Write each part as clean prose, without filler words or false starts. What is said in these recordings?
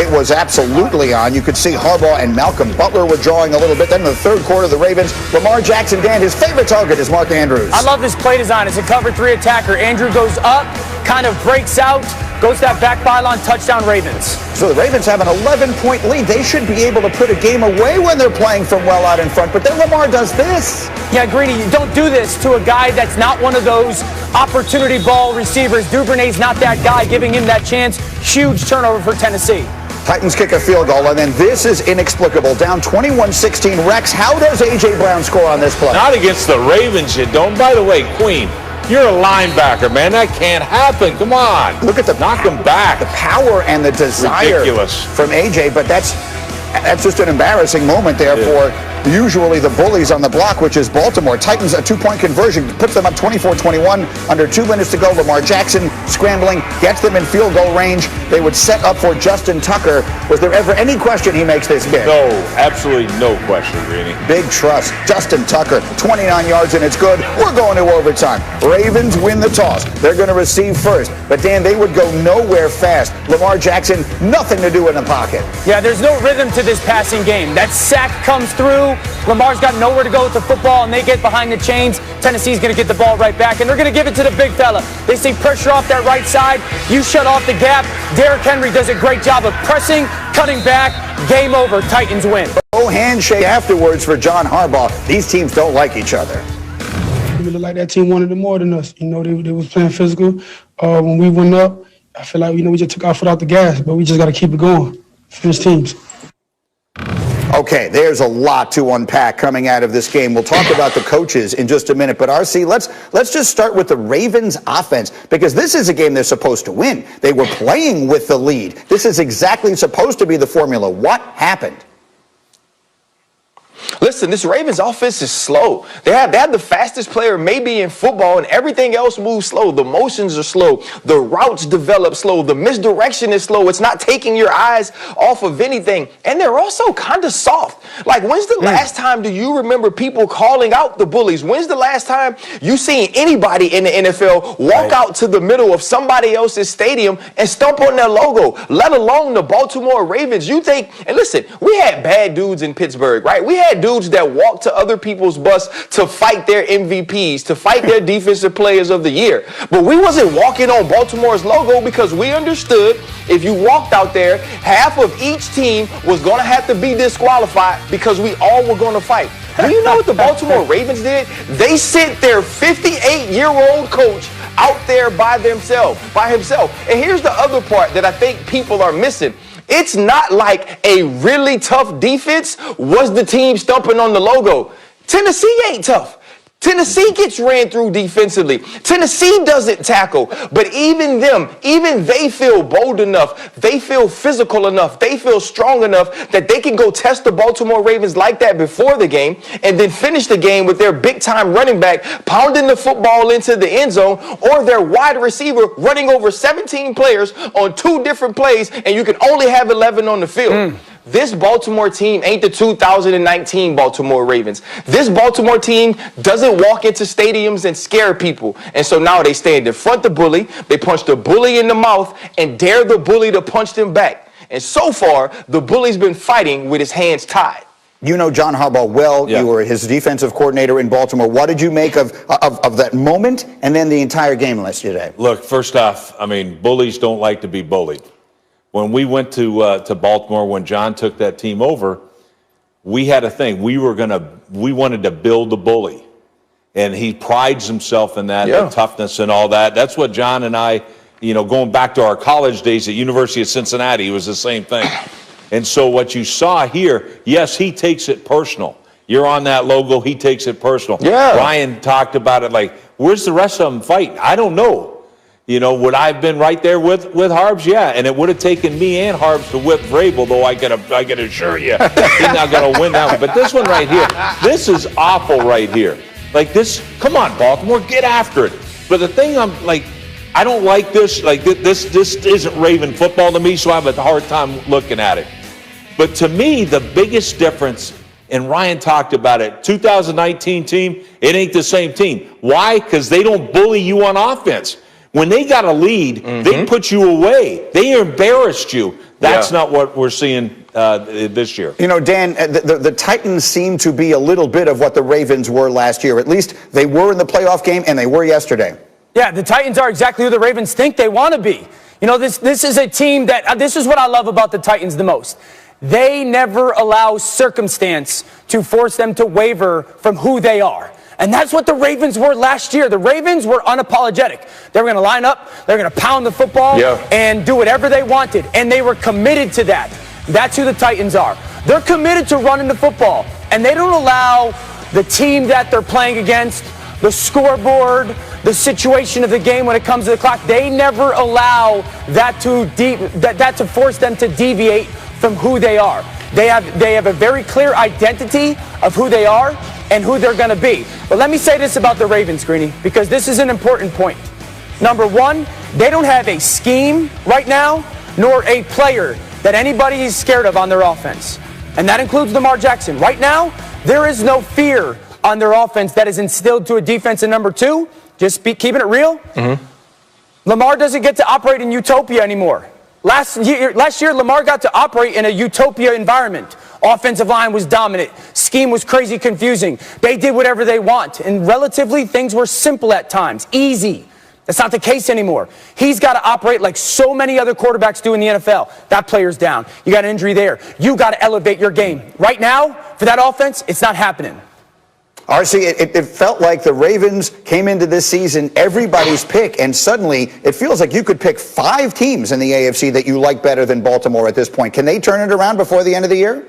light was absolutely on. You could see Harbaugh and Malcolm Butler were drawing a little bit. Then in the third quarter, the Ravens, Lamar Jackson, Dan, his favorite target is Mark Andrews. I love this play design. It's a cover 3 attacker. Andrew goes up, kind of breaks out, goes that back byline, touchdown Ravens. So the Ravens have an 11-point lead. They should be able to put a game away when they're playing from well out in front. But then Lamar does this. Yeah, Greeny, you don't do this to a guy that's not one of those opportunity ball receivers. Duvernay's not that guy, giving him that chance. Huge turnover for Tennessee. Titans kick a field goal, and then this is inexplicable. Down 21-16. Rex, how does A.J. Brown score on this play? Not against the Ravens, you don't. By the way, Queen, you're a linebacker, man. That can't happen. Come on. Look at the knock him back. The power and the desire from A.J., but that's just an embarrassing moment there for usually the bullies on the block, which is Baltimore. Titans, a 2-point conversion, puts them up 24-21. Under 2 minutes to go, Lamar Jackson scrambling, gets them in field goal range. They would set up for Justin Tucker. Was there ever any question he makes this kick? No, absolutely no question, Greeny. Big trust. Justin Tucker, 29 yards, and it's good. We're going to overtime. Ravens win the toss. They're going to receive first. But, Dan, they would go nowhere fast. Lamar Jackson, nothing to do in the pocket. Yeah, there's no rhythm to this passing game. That sack comes through. Lamar's got nowhere to go with the football, and they get behind the chains. Tennessee's going to get the ball right back, and they're going to give it to the big fella. They say pressure off that right side. You shut off the gap. Derrick Henry does a great job of pressing, cutting back. Game over. Titans win. No handshake afterwards for John Harbaugh. These teams don't like each other. It looked like that team wanted it more than us. You know, they was playing physical. When we went up, I feel like, we just took our foot off the gas, but we just got to keep it going. Finish teams. Okay, there's a lot to unpack coming out of this game. We'll talk about the coaches in just a minute. But, RC, let's just start with the Ravens offense, because this is a game they're supposed to win. They were playing with the lead. This is exactly supposed to be the formula. What happened? Listen, this Ravens offense is slow. They have the fastest player maybe in football, and everything else moves slow. The motions are slow. The routes develop slow. The misdirection is slow. It's not taking your eyes off of anything. And they're also kind of soft. Like, when's the last time do you remember people calling out the bullies? When's the last time you seen anybody in the NFL walk out to the middle of somebody else's stadium and stomp on their logo, let alone the Baltimore Ravens? You think, and listen, we had bad dudes in Pittsburgh, right? We had dudes that walked to other people's bus to fight their MVPs, to fight their defensive players of the year. But we wasn't walking on Baltimore's logo because we understood if you walked out there, half of each team was going to have to be disqualified because we all were going to fight. Do you know what the Baltimore Ravens did? They sent their 58-year-old coach out there by himself. And here's the other part that I think people are missing. It's not like a really tough defense was the team stumping on the logo. Tennessee ain't tough. Tennessee gets ran through defensively. Tennessee doesn't tackle. But even they feel bold enough. They feel physical enough. They feel strong enough that they can go test the Baltimore Ravens like that before the game and then finish the game with their big-time running back pounding the football into the end zone, or their wide receiver running over 17 players on 2 different plays, and you can only have 11 on the field. This Baltimore team ain't the 2019 Baltimore Ravens. This Baltimore team doesn't walk into stadiums and scare people. And so now they stand in front of the bully, they punch the bully in the mouth, and dare the bully to punch them back. And so far, the bully's been fighting with his hands tied. You know John Harbaugh well. You were his defensive coordinator in Baltimore. What did you make of that moment and then the entire game yesterday? Look, first off, I mean, bullies don't like to be bullied. When we went to Baltimore, when John took that team over, we had a thing. We wanted to build the bully. And he prides himself in that, the toughness and all that. That's what John and I, going back to our college days at University of Cincinnati, it was the same thing. And so what you saw here, yes, he takes it personal. You're on that logo, he takes it personal. Yeah. Ryan talked about it like, where's the rest of them fighting? I don't know. Would I have been right there with Harbs? Yeah, and it would have taken me and Harbs to whip Vrabel, though I can assure you he's not going to win that one. But this one right here, this is awful right here. Like this, come on, Baltimore, get after it. But the thing I don't like this. Like this isn't Raven football to me, so I have a hard time looking at it. But to me, the biggest difference, and Ryan talked about it, 2019 team, it ain't the same team. Why? Because they don't bully you on offense. When they got a lead, they put you away. They embarrassed you. That's not what we're seeing this year. You know, Dan, the Titans seem to be a little bit of what the Ravens were last year. At least they were in the playoff game, and they were yesterday. Yeah, the Titans are exactly who the Ravens think they want to be. You know, this is a team that, this is what I love about the Titans the most. They never allow circumstance to force them to waver from who they are. And that's what the Ravens were last year. The Ravens were unapologetic. They were going to line up, they were going to pound the football and do whatever they wanted. And they were committed to that. That's who the Titans are. They're committed to running the football. And they don't allow the team that they're playing against, the scoreboard, the situation of the game when it comes to the clock. They never allow that to force them to deviate from who they are. They have a very clear identity of who they are and who they're going to be. But let me say this about the Ravens, Greeny, because this is an important point. Number one, they don't have a scheme right now, nor a player that anybody is scared of on their offense. And that includes Lamar Jackson. Right now, there is no fear on their offense that is instilled to a defense. And number two, just keeping it real, Lamar doesn't get to operate in utopia anymore. Last year, Lamar got to operate in a utopia environment. Offensive line was dominant. Scheme was crazy confusing. They did whatever they want. And relatively, things were simple at times, easy. That's not the case anymore. He's got to operate like so many other quarterbacks do in the NFL. That player's down. You got an injury there. You got to elevate your game. Right now, for that offense, it's not happening. RC, it felt like the Ravens came into this season everybody's pick, and suddenly it feels like you could pick 5 teams in the AFC that you like better than Baltimore at this point. Can they turn it around before the end of the year?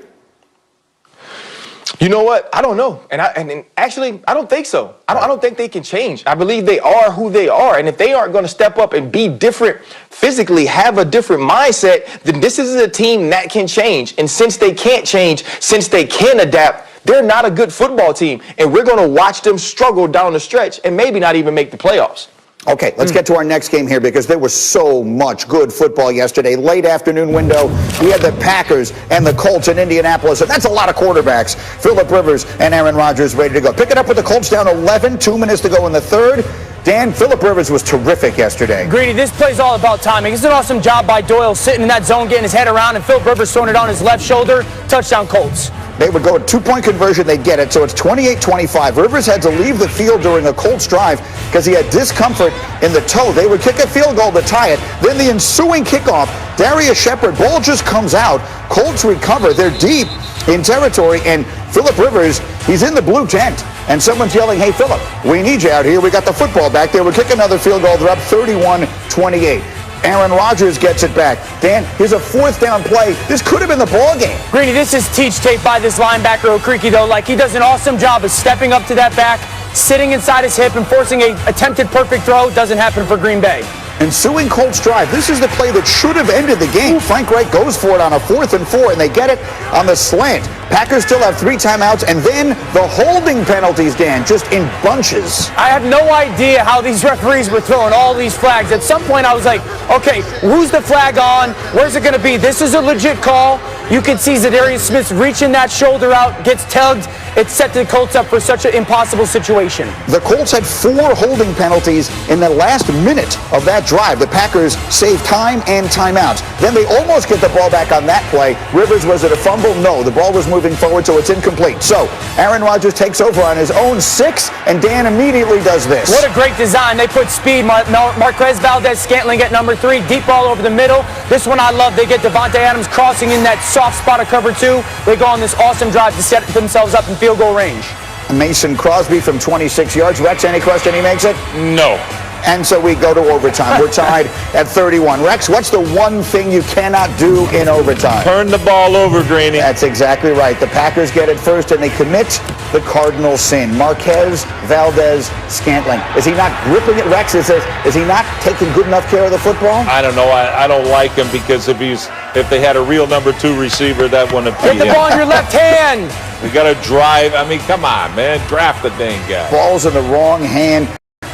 You know what? I don't know. And actually, I don't think so. I don't think they can change. I believe they are who they are. And if they aren't going to step up and be different physically, have a different mindset, then this is a team that can change. And since they can't change, since they can adapt, they're not a good football team. And we're going to watch them struggle down the stretch and maybe not even make the playoffs. Okay, let's get to our next game here because there was so much good football yesterday. Late afternoon window, we had the Packers and the Colts in Indianapolis, and that's a lot of quarterbacks. Phillip Rivers and Aaron Rodgers ready to go. Pick it up with the Colts down 11, 2 minutes to go in the third. Dan, Phillip Rivers was terrific yesterday. Greedy, this play's all about timing. It's an awesome job by Doyle sitting in that zone, getting his head around, and Phillip Rivers throwing it on his left shoulder. Touchdown, Colts. They would go a 2-point conversion, they'd get it, so it's 28-25. Rivers had to leave the field during a Colts drive because he had discomfort in the toe. They would kick a field goal to tie it. Then the ensuing kickoff, Darius Shepard, ball just comes out. Colts recover. They're deep in territory, and Phillip Rivers, he's in the blue tent. And someone's yelling, hey, Phillip, we need you out here. We got the football back. They would kick another field goal. They're up 31-28. Aaron Rodgers gets it back. Dan, here's a 4th down play. This could have been the ball game. Greeny, this is teach tape by this linebacker, O'Creaky, though. Like, he does an awesome job of stepping up to that back, sitting inside his hip, and forcing an attempted perfect throw. Doesn't happen for Green Bay. Ensuing Colts drive. This is the play that should have ended the game. Frank Reich goes for it on a 4th and 4, and they get it on the slant. Packers still have 3 timeouts, and then the holding penalties, Dan, just in bunches. I have no idea how these referees were throwing all these flags. At some point, I was like, okay, who's the flag on? Where's it going to be? This is a legit call. You can see Zadarius Smith reaching that shoulder out, gets tugged. It set the Colts up for such an impossible situation. The Colts had 4 holding penalties in the last minute of that drive. The Packers saved time and timeouts. Then they almost get the ball back on that play. Rivers, was it a fumble? No, the ball was moving forward, so it's incomplete. So Aaron Rodgers takes over on his own 6, and Dan immediately does this. What a great design. They put speed. Marquez Valdez-Scantling at number 3, deep ball over the middle. This one I love. They get Devontae Adams crossing in that soft spot of cover 2. They go on this awesome drive to set themselves up in field goal range. Mason Crosby from 26 yards. Rex, any question he makes it? No. And so we go to overtime. We're tied at 31. Rex, what's the one thing you cannot do in overtime? Turn the ball over, Greeny. That's exactly right. The Packers get it first, and they commit the cardinal sin. Marquez Valdez-Scantling. Is he not gripping it, Rex? Is he not taking good enough care of the football? I don't know. I don't like him because if they had a real number 2 receiver, that wouldn't be. Get the ball in your left hand. We got to drive. I mean, come on, man. Draft the dang guy. Ball's in the wrong hand.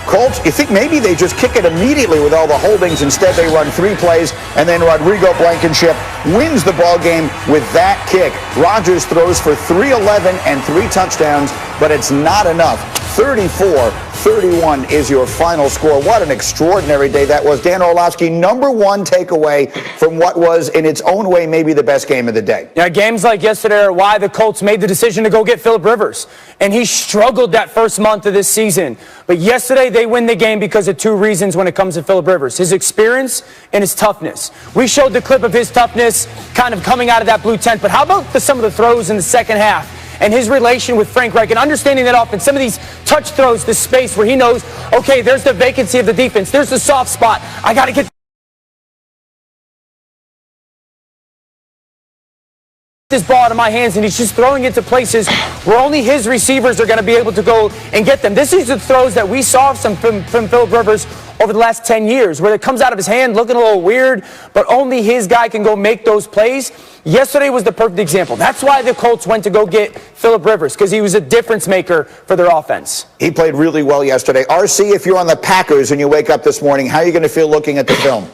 Colts, you think maybe they just kick it immediately with all the holdings. Instead, they run 3 plays, and then Rodrigo Blankenship wins the ball game with that kick. Rodgers throws for 311 and 3 touchdowns, but it's not enough. 34-31 is your final score. What an extraordinary day that was. Dan Orlovsky, number one takeaway from what was, in its own way, maybe the best game of the day. Yeah, games like yesterday are why the Colts made the decision to go get Phillip Rivers. And he struggled that first month of this season. But yesterday, they win the game because of two reasons when it comes to Phillip Rivers. His experience and his toughness. We showed the clip of his toughness kind of coming out of that blue tent. But how about some of the throws in the second half? And his relation with Frank Reich and understanding that offense, some of these touch throws, the space where he knows, okay, there's the vacancy of the defense. There's the soft spot. I got to get this ball out of my hands, and he's just throwing it to places where only his receivers are going to be able to go and get them. This is the throws that we saw from Phillip Rivers over the last 10 years, where it comes out of his hand looking a little weird, but only his guy can go make those plays. Yesterday was the perfect example. That's why the Colts went to go get Phillip Rivers, because he was a difference maker for their offense. He played really well yesterday. RC, if you're on the Packers and you wake up this morning, how are you going to feel looking at the film?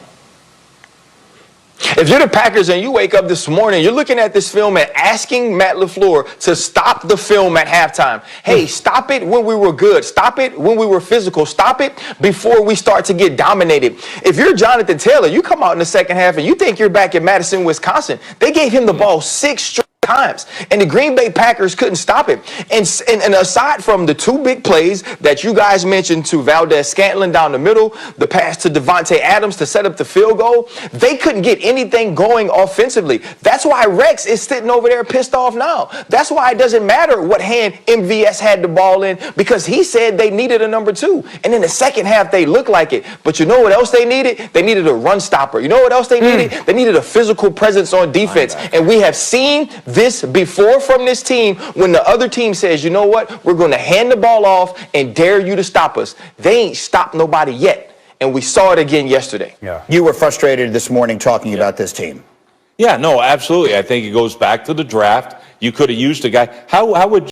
If you're the Packers and you wake up this morning, you're looking at this film and asking Matt LaFleur to stop the film at halftime. Hey, stop it when we were good. Stop it when we were physical. Stop it before we start to get dominated. If you're Jonathan Taylor, you come out in the second half and you think you're back in Madison, Wisconsin. They gave him the ball 6 straight times, and the Green Bay Packers couldn't stop it. And aside from the 2 big plays that you guys mentioned to Valdez-Scantling down the middle, the pass to Devontae Adams to set up the field goal, they couldn't get anything going offensively. That's why Rex is sitting over there pissed off now. That's why it doesn't matter what hand MVS had the ball in, because he said they needed a number 2. And in the second half, they looked like it. But you know what else they needed? They needed a run stopper. You know what else they needed? They needed a physical presence on defense. And we have seen this before from this team when the other team says, you know what, we're going to hand the ball off and dare you to stop us. They ain't stopped nobody yet. And we saw it again yesterday. Yeah. You were frustrated this morning talking about this team. Yeah, no, absolutely. I think it goes back to the draft. You could have used a guy. How would